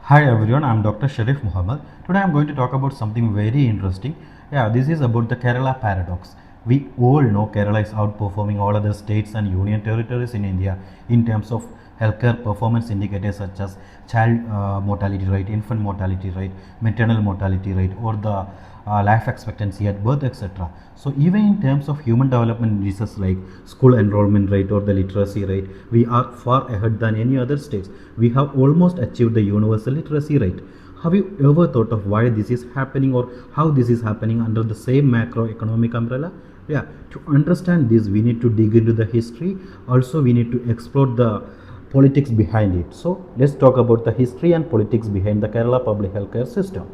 Hi everyone, I'm Dr. Sharif Muhammad. Today I'm going to talk about something very interesting. This is about the Kerala paradox. We all know Kerala is outperforming all other states and union territories in India in terms of healthcare performance indicators such as child mortality rate, infant mortality rate, maternal mortality rate, or the life expectancy at birth, etc. So even in terms of human development indices like school enrollment rate or the literacy rate, we are far ahead than any other states. We have almost achieved the universal literacy rate. Have you ever thought of why this is happening or how this is happening under the same macroeconomic umbrella? To understand this, we need to dig into the history. Also, we need to explore the politics behind it. So, let's talk about the history and politics behind the Kerala public healthcare system.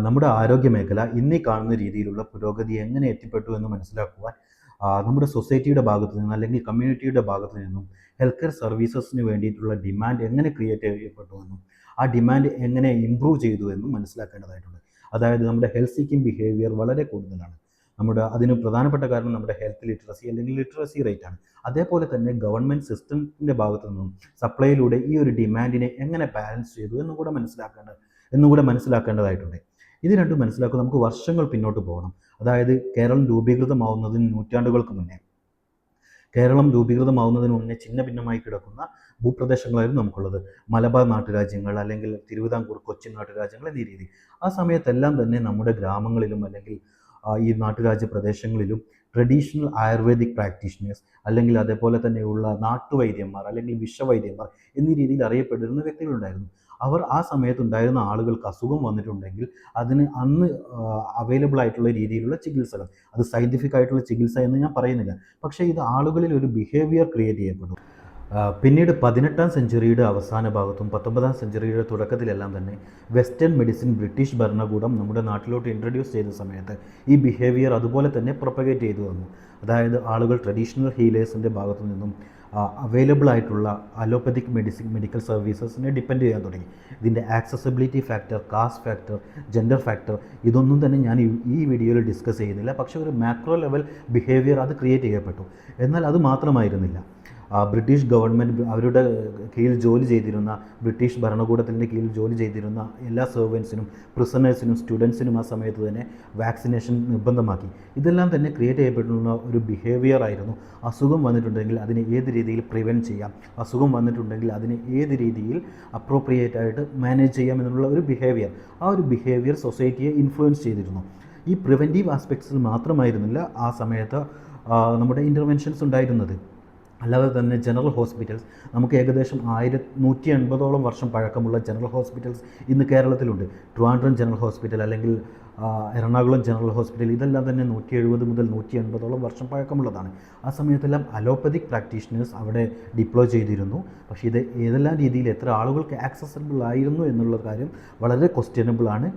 നമ്മുടെ ആരോഗ്യ മേഖല ഇന്നീ കാണുന്ന രീതിയിലുള്ള പുരോഗതി എങ്ങനെ എത്തിപ്പെട്ടു എന്ന് മനസ്സിലാക്കുവാൻ നമ്മുടെ സൊസൈറ്റിയുടെ ഭാഗത്തു നിന്നും അല്ലെങ്കിൽ കമ്മ്യൂണിറ്റിയുടെ ഭാഗത്തു നിന്നും ഹെൽത്ത് കെയർ സർവീസസിന് വേണ്ടിയിട്ടുള്ള ഡിമാൻഡ് എങ്ങനെ ക്രിയേറ്റ് ചെയ്യപ്പെട്ടു എന്നും ആ ഡിമാൻഡ് എങ്ങനെ ഇമ്പ്രൂവ് ചെയ്തു എന്നും മനസ്സിലാക്കേണ്ടതായിട്ടുണ്ട്. അതായത് നമ്മുടെ ഹെൽത്ത് സീക്കിംഗ് ബിഹേവിയർ വളരെ കൂടുതലാണ്. അതിന് പ്രധാനപ്പെട്ട കാരണം നമ്മുടെ ഹെൽത്ത് ലിറ്ററസി അല്ലെങ്കിൽ ലിറ്ററസി റേറ്റ് ആണ്. അതേപോലെ തന്നെ ഗവൺമെൻറ് സിസ്റ്റത്തിൻ്റെ ഭാഗത്തു നിന്നും സപ്ലൈയിലൂടെ ഈ ഒരു ഡിമാൻഡിനെ എങ്ങനെ ബാലൻസ് ചെയ്തു എന്നുകൂടെ മനസ്സിലാക്കേണ്ടതായിട്ടുണ്ട്. ഇത് രണ്ടും മനസ്സിലാക്കുക നമുക്ക് വർഷങ്ങൾ പിന്നോട്ട് പോകണം. അതായത് കേരളം രൂപീകൃതമാവുന്നതിന് നൂറ്റാണ്ടുകൾക്ക് മുന്നേ ചിന്ന ഭിന്നമായി കിടക്കുന്ന ഭൂപ്രദേശങ്ങളായിരുന്നു നമുക്കുള്ളത്. മലബാർ നാട്ടുരാജ്യങ്ങൾ അല്ലെങ്കിൽ തിരുവിതാംകൂർ, കൊച്ചിൻ നാട്ടുരാജ്യങ്ങൾ എന്നീ രീതി. ആ സമയത്തെല്ലാം തന്നെ നമ്മുടെ ഗ്രാമങ്ങളിലും അല്ലെങ്കിൽ ഈ നാട്ടുരാജ്യ പ്രദേശങ്ങളിലും ട്രഡീഷണൽ ആയുർവേദിക് പ്രാക്ടീഷണേഴ്സ് അല്ലെങ്കിൽ അതേപോലെ തന്നെയുള്ള നാട്ടുവൈദ്യന്മാർ അല്ലെങ്കിൽ വിഷവൈദ്യന്മാർ എന്നീ രീതിയിൽ അറിയപ്പെട്ടിരുന്ന വ്യക്തികളുണ്ടായിരുന്നു. അവർ ആ സമയത്തുണ്ടായിരുന്ന ആളുകൾക്ക് അസുഖം വന്നിട്ടുണ്ടെങ്കിൽ അതിന് അന്ന് അവൈലബിൾ ആയിട്ടുള്ള രീതിയിലുള്ള ചികിത്സകൾ, അത് സയൻറ്റിഫിക് ആയിട്ടുള്ള ചികിത്സ എന്ന് ഞാൻ പറയുന്നില്ല, പക്ഷേ ഇത് ആളുകളിൽ ഒരു ബിഹേവിയർ ക്രിയേറ്റ് ചെയ്യപ്പെടും. പിന്നീട് 18ാം സെഞ്ചുറിയുടെ അവസാന ഭാഗത്തും 19ാം സെഞ്ചുറിയുടെ തുടക്കത്തിലെല്ലാം തന്നെ വെസ്റ്റേൺ മെഡിസിൻ ബ്രിട്ടീഷ് ഭരണകൂടം നമ്മുടെ നാട്ടിലോട്ട് ഇൻട്രൊഡ്യൂസ് ചെയ്ത സമയത്ത് ഈ ബിഹേവിയർ അതുപോലെ തന്നെ പ്രൊപ്പഗേറ്റ് ചെയ്തു വന്നു. അതായത് ആളുകൾ ട്രഡീഷണൽ ഹീലേഴ്സിൻ്റെ ഭാഗത്തു നിന്നും അവൈലബിൾ ആയിട്ടുള്ള അലോപ്പതിക് മെഡിക്കൽ സർവീസസിനെ ഡിപ്പെൻഡ് ചെയ്യാൻ തുടങ്ങി. ഇതിൻ്റെ accessibility factor, caste factor, gender factor ഇതൊന്നും തന്നെ ഞാൻ ഈ വീഡിയോയിൽ ഡിസ്കസ് ചെയ്യുന്നില്ല. പക്ഷേ ഒരു മാക്രോ ലെവൽ ബിഹേവിയർ അത് ക്രിയേറ്റ് ചെയ്യപ്പെട്ടു. എന്നാൽ അത് മാത്രമായിരുന്നില്ല. ബ്രിട്ടീഷ് ഗവൺമെൻറ് അവരുടെ കീഴിൽ ജോലി ചെയ്തിരുന്ന, ബ്രിട്ടീഷ് ഭരണകൂടത്തിൻ്റെ കീഴിൽ ജോലി ചെയ്തിരുന്ന എല്ലാ സെർവൻസിനും, പ്രിസണേഴ്സിനും, സ്റ്റുഡൻസിനും ആ സമയത്ത് തന്നെ വാക്സിനേഷൻ നിർബന്ധമാക്കി. ഇതെല്ലാം തന്നെ ക്രിയേറ്റ് ചെയ്യപ്പെട്ടുള്ള ഒരു ബിഹേവിയർ ആയിരുന്നു. അസുഖം വന്നിട്ടുണ്ടെങ്കിൽ അതിനെ ഏത് രീതിയിൽ പ്രിവെൻറ്റ് ചെയ്യാം, അസുഖം വന്നിട്ടുണ്ടെങ്കിൽ അതിനെ ഏത് രീതിയിൽ അപ്രോപ്രിയേറ്റ് ആയിട്ട് മാനേജ് ചെയ്യാം എന്നുള്ള ഒരു ബിഹേവിയർ. ആ ഒരു ബിഹേവിയർ സൊസൈറ്റിയെ ഇൻഫ്ലുവൻസ് ചെയ്തിരുന്നു. ഈ പ്രിവെൻറ്റീവ് ആസ്പെക്ട്സിൽ മാത്രമായിരുന്നില്ല ആ സമയത്ത് നമ്മുടെ ഇൻ്റർവെൻഷൻസ് ഉണ്ടായിരുന്നത്. അല്ലാതെ തന്നെ ജനറൽ ഹോസ്പിറ്റൽസ്, നമുക്ക് ഏകദേശം 180ഓളം വർഷം പഴക്കമുള്ള ജനറൽ ഹോസ്പിറ്റൽസ് ഇന്ന് കേരളത്തിലുണ്ട്. ട്രിവാൻഡ്രം ജനറൽ ഹോസ്പിറ്റൽ അല്ലെങ്കിൽ എറണാകുളം ജനറൽ ഹോസ്പിറ്റൽ, ഇതെല്ലാം തന്നെ 170 മുതൽ 180ഓളം വർഷം പഴക്കമുള്ളതാണ്. ആ സമയത്തെല്ലാം അലോപ്പതിക് പ്രാക്ടീഷണേഴ്സ് അവിടെ ഡിപ്ലോയ് ചെയ്തിരുന്നു. പക്ഷേ ഇത് ഏതെല്ലാം രീതിയിൽ എത്ര ആളുകൾക്ക് ആക്സസിബിൾ ആയിരുന്നു എന്നുള്ള കാര്യം വളരെ ക്വസ്റ്റ്യനബിൾ ആണ്.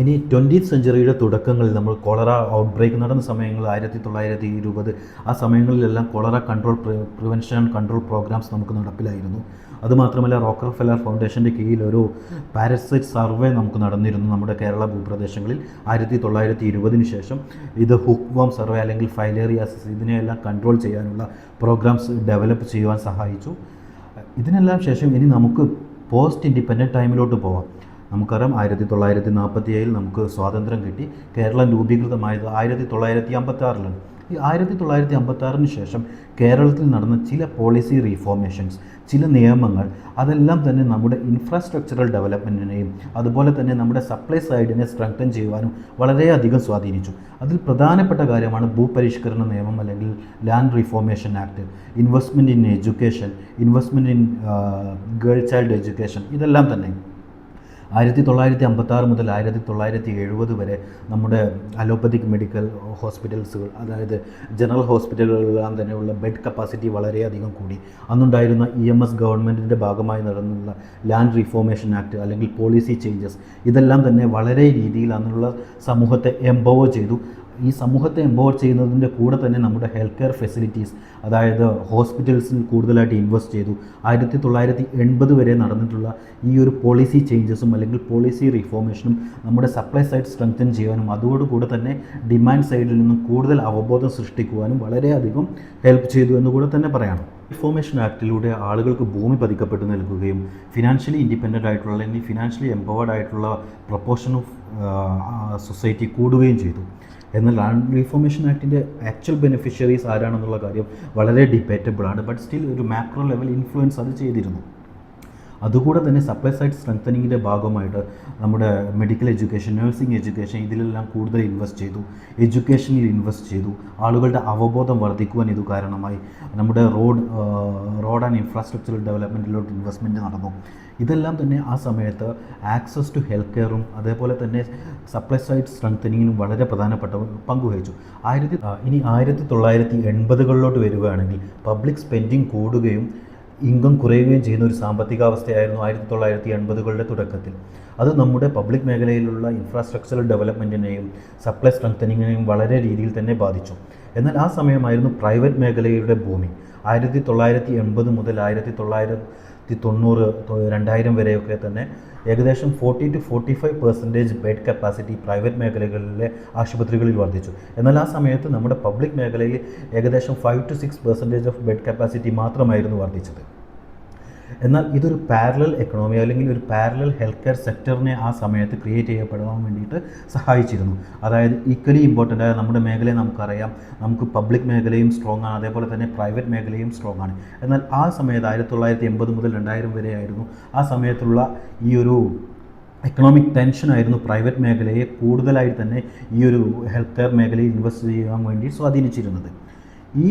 ഇനി 20th സെഞ്ചുറിയുടെ തുടക്കങ്ങളിൽ നമ്മൾ കോളറ ഔട്ട് ബ്രേക്ക് നടന്ന സമയങ്ങൾ 1920 ആ സമയങ്ങളിലെല്ലാം cholera prevention and control programmes നമുക്ക് നടപ്പിലായിരുന്നു. അതുമാത്രമല്ല റോക്കർഫെല്ലർ ഫൗണ്ടേഷൻ്റെ കീഴിൽ ഒരു പാരസൈറ്റ് സർവേ നമുക്ക് നടന്നിരുന്നു നമ്മുടെ കേരള ഭൂപ്രദേശങ്ങളിൽ. 1920 ശേഷം ഇത് ഹുക്ക് വോം സർവേ അല്ലെങ്കിൽ ഫൈലേറിയാസിസ് ഇതിനെയെല്ലാം കൺട്രോൾ ചെയ്യാനുള്ള പ്രോഗ്രാംസ് ഡെവലപ്പ് ചെയ്യുവാൻ സഹായിച്ചു. ഇതിനെല്ലാം ശേഷം ഇനി നമുക്ക് പോസ്റ്റ് ഇൻഡിപെൻഡൻറ്റ് ടൈമിലോട്ട് പോവാം. നമുക്കറിയാം 1947 നമുക്ക് സ്വാതന്ത്ര്യം കിട്ടി. കേരളം രൂപീകൃതമായത് 1956 ഈ 1956 ശേഷം കേരളത്തിൽ നടന്ന ചില പോളിസി റീഫോർമേഷൻസ്, ചില നിയമങ്ങൾ, അതെല്ലാം തന്നെ നമ്മുടെ ഇൻഫ്രാസ്ട്രക്ചറൽ ഡെവലപ്മെൻറ്റിനെയും അതുപോലെ തന്നെ നമ്മുടെ സപ്ലൈ സൈഡിനെ സ്ട്രെങ്തൻ ചെയ്യുവാനും വളരെയധികം സ്വാധീനിച്ചു. അതിൽ പ്രധാനപ്പെട്ട കാര്യമാണ് ഭൂപരിഷ്കരണ നിയമം അല്ലെങ്കിൽ land reformation act, investment in education, investment in girl child education. ഇതെല്ലാം തന്നെ 1956 മുതൽ 1970 വരെ നമ്മുടെ അലോപ്പതിക് മെഡിക്കൽ ഹോസ്പിറ്റൽസുകൾ, അതായത് ജനറൽ ഹോസ്പിറ്റലുകളെല്ലാം തന്നെയുള്ള ബെഡ് കപ്പാസിറ്റി വളരെയധികം കൂടി. അന്നുണ്ടായിരുന്ന EMS ഗവൺമെൻറ്റിൻ്റെ ഭാഗമായി നടന്നുള്ള ലാൻഡ് റിഫോർമേഷൻ ആക്ട് അല്ലെങ്കിൽ പോളിസി ചേഞ്ചസ്, ഇതെല്ലാം തന്നെ വളരെ രീതിയിൽ അന്നുള്ള സമൂഹത്തെ എംപവർ ചെയ്തു. ഈ സമൂഹത്തെ എംപവർ ചെയ്യുന്നതിൻ്റെ കൂടെ തന്നെ നമ്മുടെ ഹെൽത്ത് കെയർ ഫെസിലിറ്റീസ്, അതായത് ഹോസ്പിറ്റൽസിൽ കൂടുതലായിട്ട് ഇൻവെസ്റ്റ് ചെയ്തു. 1980 വരെ നടന്നിട്ടുള്ള ഈ ഒരു പോളിസി ചേഞ്ചസും അല്ലെങ്കിൽ പോളിസി റിഫോർമേഷനും നമ്മുടെ സപ്ലൈ സൈഡ് സ്ട്രെങ്തൻ ചെയ്യാനും അതോടുകൂടെ തന്നെ ഡിമാൻഡ് സൈഡിൽ നിന്നും കൂടുതൽ അവബോധം സൃഷ്ടിക്കുവാനും വളരെയധികം ഹെൽപ്പ് ചെയ്തു എന്നുകൂടെ തന്നെ പറയണം. റിഫോർമേഷൻ ആക്ടിലൂടെ ആളുകൾക്ക് ഭൂമി പതിക്കപ്പെട്ടു നൽകുകയും ഫിനാൻഷ്യലി ഇൻഡിപെൻഡൻ്റ് ആയിട്ടുള്ള അല്ലെങ്കിൽ ഫിനാൻഷ്യലി എംപവേർഡ് ആയിട്ടുള്ള പ്രൊപ്പോർഷൻ ഓഫ് സൊസൈറ്റി കൂടുകയും ചെയ്തു. എന്നാൽ ലാൻഡ് റീഫോർമേഷൻ ആക്ടിൻ്റെ ആക്ച്വൽ ബെനിഫിഷ്യറീസ് ആരാണെന്നുള്ള കാര്യം വളരെ ഡിബേറ്റബിൾ ആണ്. ബട്ട് സ്റ്റിൽ ഒരു മാക്രോ ലെവൽ ഇൻഫ്ലുവൻസ് അത് ചെയ്തിരുന്നു. അതുകൂടെ തന്നെ സപ്ലൈ സൈഡ് സ്ട്രെങ്തനിങ്ങിൻ്റെ ഭാഗമായിട്ട് നമ്മുടെ മെഡിക്കൽ എഡ്യൂക്കേഷൻ, നഴ്സിംഗ് എഡ്യൂക്കേഷൻ ഇതിലെല്ലാം കൂടുതൽ ഇൻവെസ്റ്റ് ചെയ്തു. എഡ്യൂക്കേഷനിൽ ഇൻവെസ്റ്റ് ചെയ്തു. ആളുകളുടെ അവബോധം വർദ്ധിക്കുവാൻ ഇത് കാരണമായി. നമ്മുടെ റോഡ് ആൻഡ് ഇൻഫ്രാസ്ട്രക്ചറൽ ഡെവലപ്മെൻറ്റിലോട്ട് ഇൻവെസ്റ്റ്മെൻറ്റ് നടന്നു. ഇതെല്ലാം തന്നെ ആ സമയത്ത് ആക്സസ് ടു ഹെൽത്ത് കെയറും അതേപോലെ തന്നെ സപ്ലൈ സൈഡ് സ്ട്രെങ്തനിങ്ങിനും വളരെ പ്രധാനപ്പെട്ട പങ്കുവഹിച്ചു. 1980കളിലോട്ട് വരികയാണെങ്കിൽ പബ്ലിക് സ്പെൻഡിങ് കൂടുകയും ഇൻകം കുറയുകയും ചെയ്യുന്ന ഒരു സാമ്പത്തികാവസ്ഥയായിരുന്നു 1980കളുടെ തുടക്കത്തിൽ. അത് നമ്മുടെ പബ്ലിക് മേഖലയിലുള്ള ഇൻഫ്രാസ്ട്രക്ചറൽ ഡെവലപ്മെൻറ്റിനെയും സപ്ലൈ സ്ട്രെങ്തനിങ്ങിനെയും വളരെ രീതിയിൽ തന്നെ ബാധിച്ചു. എന്നാൽ ആ സമയമായിരുന്നു പ്രൈവറ്റ് മേഖലയുടെ ഭൂമി. 1980 മുതൽ 1990, 2000 വരെയൊക്കെ തന്നെ ഏകദേശം 40-45% ബെഡ് കപ്പാസിറ്റി പ്രൈവറ്റ് മേഖലകളിലെ ആശുപത്രികളിൽ വർദ്ധിച്ചു. എന്നാൽ ആ സമയത്ത് നമ്മുടെ പബ്ലിക് മേഖലയിൽ ഏകദേശം 5-6% ഓഫ് ബെഡ് കപ്പാസിറ്റി മാത്രമായിരുന്നു വർദ്ധിച്ചത്. എന്നാൽ ഇതൊരു പാരലൽ എക്കണോമി അല്ലെങ്കിൽ ഒരു പാരലൽ ഹെൽത്ത് കെയർ സെക്ടറിനെ ആ സമയത്ത് ക്രിയേറ്റ് ചെയ്യപ്പെടാൻ വേണ്ടിയിട്ട് സഹായിച്ചിരുന്നു. അതായത് ഈക്വലി ഇമ്പോർട്ടൻ്റ് ആയ നമ്മുടെ മേഖലയെ നമുക്കറിയാം, നമുക്ക് പബ്ലിക് മേഖലയും സ്ട്രോങ് ആണ്, അതേപോലെ തന്നെ പ്രൈവറ്റ് മേഖലയും സ്ട്രോങ് ആണ്. എന്നാൽ ആ സമയത്ത് 1980 മുതൽ 2000 വരെ ആയിരുന്നു ആ സമയത്തുള്ള ഈ ഒരു എക്കണോമിക് ടെൻഷനായിരുന്നു പ്രൈവറ്റ് മേഖലയെ കൂടുതലായിട്ട് തന്നെ ഈ ഒരു ഹെൽത്ത് കെയർ മേഖലയിൽ ഇൻവെസ്റ്റ് ചെയ്യാൻ വേണ്ടി സ്വാധീനിച്ചിരുന്നത്. ഈ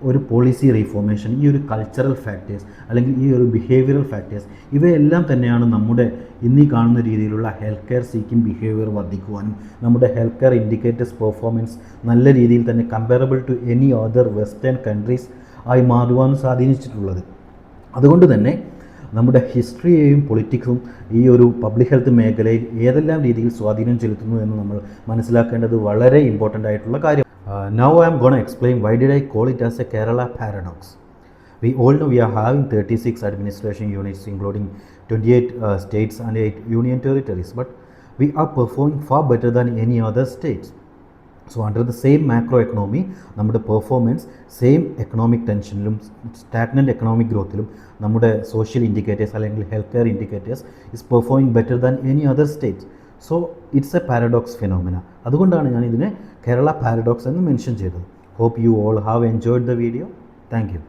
ഒരു പോളിസി റീഫോർമേഷൻ, ഈ ഒരു കൾച്ചറൽ ഫാക്ടേഴ്സ് അല്ലെങ്കിൽ ഈ ഒരു ബിഹേവിയറൽ ഫാക്ടേഴ്സ് ഇവയെല്ലാം തന്നെയാണ് നമ്മുടെ ഇന്നീ കാണുന്ന രീതിയിലുള്ള ഹെൽത്ത് കെയർ സീക്കിംഗ് ബിഹേവിയർ വർദ്ധിക്കുവാനും നമ്മുടെ ഹെൽത്ത് കെയർ ഇൻഡിക്കേറ്റേഴ്സ് പെർഫോമൻസ് നല്ല രീതിയിൽ തന്നെ comparable to any other western countries ആയി മാറുവാനും സ്വാധീനിച്ചിട്ടുള്ളത്. അതുകൊണ്ട് തന്നെ നമ്മുടെ ഹിസ്റ്ററിയെയും പൊളിറ്റിക്സും ഈ ഒരു പബ്ലിക് ഹെൽത്ത് മേഖലയിൽ ഏതെല്ലാം രീതിയിൽ സ്വാധീനം ചെലുത്തുന്നു എന്ന് നമ്മൾ മനസ്സിലാക്കേണ്ടത് വളരെ ഇമ്പോർട്ടൻ്റ് ആയിട്ടുള്ള കാര്യം. Now I am going to explain why did I call it as a Kerala paradox. We all know we are having 36 administration units including 28 states and 8 union territories, but we are performing far better than any other states. So under the same macro economy, നമ്മുടെ performance same economic ടെൻഷനിലും stagnant economic ഗ്രോത്തിലും നമ്മുടെ social indicators അല്ലെങ്കിൽ health care indicators is performing better than any other states. So it's a paradox phenomena. അതുകൊണ്ടാണ് ഞാൻ ഇതിനെ Kerala paradox എന്ന് mention ചെയ്തത്. Hope you all have enjoyed the video. Thank U.